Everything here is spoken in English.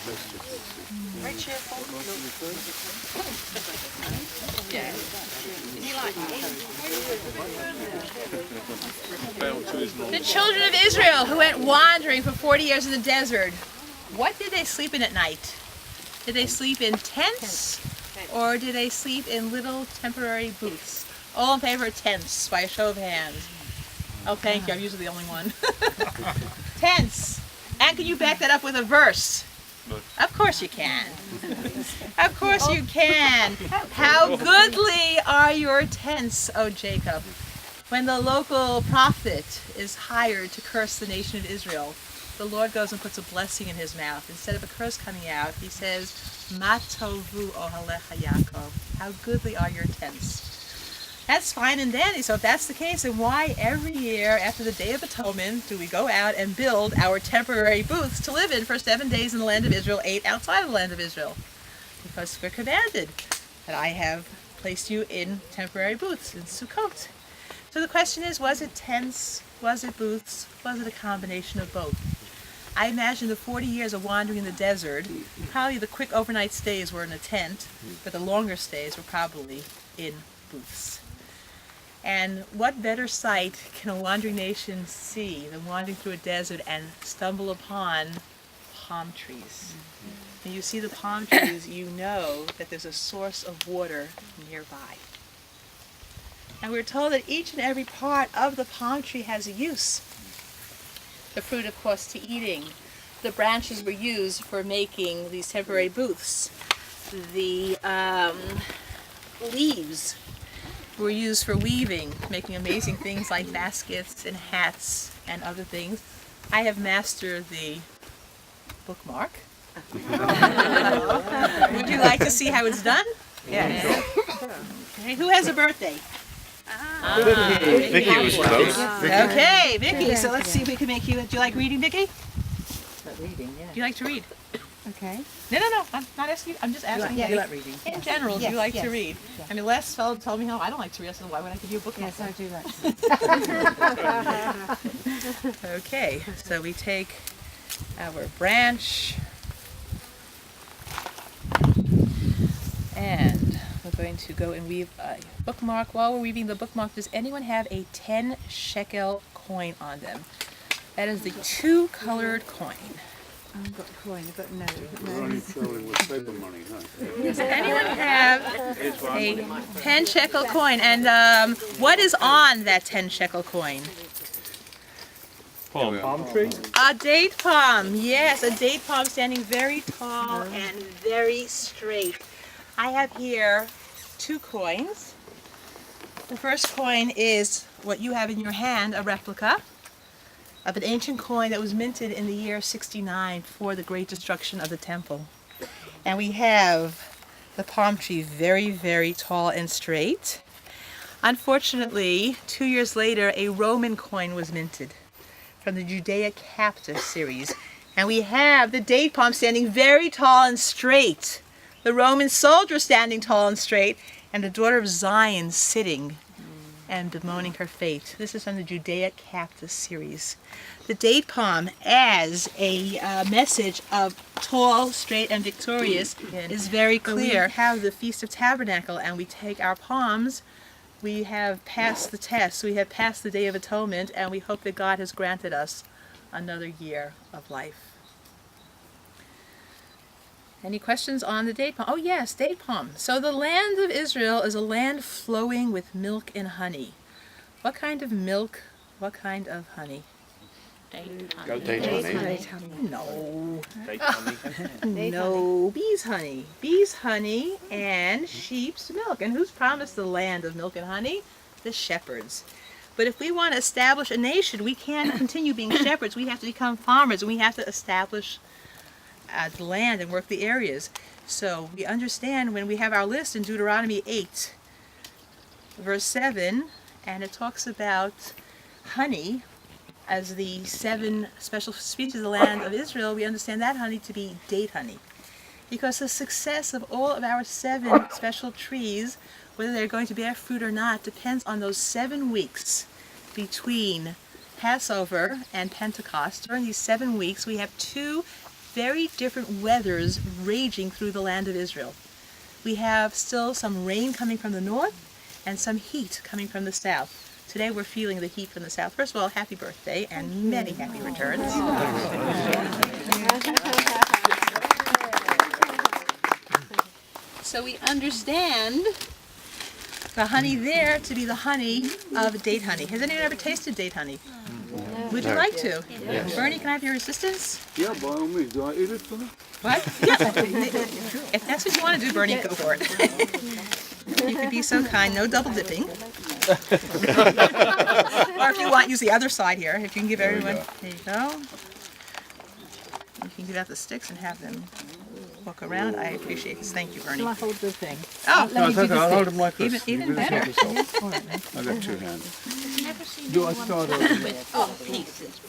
Very cheerful. The children of Israel who went wandering for 40 years in the desert, what did they sleep in at night? Did they sleep in tents or did they sleep in little temporary booths? All in favor of tents by a show of hands. Oh, thank you. I'm usually the only one. Tents. And can you back that up with a verse? Of course you can. Of course you can. How goodly are your tents, O Jacob. When the local prophet is hired to curse the nation of Israel, the Lord goes and puts a blessing in his mouth. Instead of a curse coming out, he says, Ma tovu ohalecha Yaakov. How goodly are your tents. That's fine and dandy. So if that's the case, then why every year after the Day of Atonement do we go out and build our temporary booths to live in for 7 days in the land of Israel, 8 outside of the land of Israel? Because we're commanded that I have placed you in temporary booths in Sukkot. So the question is, was it tents? Was it booths? Was it a combination of both? I imagine the 40 years of wandering in the desert, probably the quick overnight stays were in a tent, but the longer stays were probably in booths. And what better sight can a wandering nation see than wandering through a desert and stumble upon palm trees? When you see the palm trees, you know that there's a source of water nearby. And we're told that each and every part of the palm tree has a use. The fruit, of course, to eating. The branches were used for making these temporary booths. The leaves were used for weaving, making amazing things like baskets and hats and other things. I have mastered the bookmark. Would you like to see how it's done? Yes. Okay. Who has a birthday? Vicky was close. Okay, Vicky. So let's see if we can make you. Do you like reading, Vicky? Not reading, yeah. Do you like to read? Okay. No. I'm not asking you. I'm just asking you. You like reading? In general, do you like to read? Yes. I mean, last fellow told me, I don't like to read. I said, why would I give you a book? Yes, I do like to. Okay, so we take our branch and we're going to go and weave a bookmark. While we're weaving the bookmark, does anyone have a 10 shekel coin on them? That is the 2-colored coin. I've got a coin, I've got no. We're only filling with paper money, huh? Does anyone have a 10 shekel coin? And what is on that 10 shekel coin? Palm tree? A date palm, yes, a date palm standing very tall and very straight. I have here 2 coins. The first coin is what you have in your hand, a replica of an ancient coin that was minted in the year 69 for the great destruction of the temple. And we have the palm tree very, very tall and straight. Unfortunately, 2 years later, a Roman coin was minted from the Judea Captive series. And we have the date palm standing very tall and straight, the Roman soldier standing tall and straight, and the daughter of Zion sitting and bemoaning her fate. This is from the Judea Captive series. The date palm as a message of tall, straight, and victorious is very clear. We have the Feast of Tabernacle, and we take our palms. We have passed the test. We have passed the Day of Atonement, and we hope that God has granted us another year of life. Any questions on the date palm? Oh yes, date palm. So the land of Israel is a land flowing with milk and honey. What kind of milk? What kind of honey? Date honey. No. Date honey. No, bees honey. Bees honey and sheep's milk. And who's promised the land of milk and honey? The shepherds. But if we want to establish a nation, we can't continue being shepherds. We have to become farmers, and we have to establish the land and work the areas. So we understand when we have our list in Deuteronomy 8, verse 7, and it talks about honey as the 7 special species of the land of Israel, we understand that honey to be date honey. Because the success of all of our 7 special trees, whether they're going to bear fruit or not, depends on those 7 weeks between Passover and Pentecost. During these 7 weeks, we have 2 very different weathers raging through the land of Israel. We have still some rain coming from the north and some heat coming from the south. Today we're feeling the heat from the south. First of all, happy birthday and many happy returns. So we understand the honey there to be the honey of date honey. Has anyone ever tasted date honey? Would you like to? Yes. Bernie, can I have your assistance? Yeah, by all means. Do I eat it for them? What? Yeah. If that's what you want to do, Bernie, go for it. You could be so kind. No double dipping. Or if you want, use the other side here. If you can give everyone. There you go. You can give out the sticks and have them walk around. I appreciate this. Thank you, Bernie. Shall I hold the thing? Oh, No, it's okay. I'll hold them like this. Even You can better. just help yourself. I got two hands. Do I start over? Oh, pieces.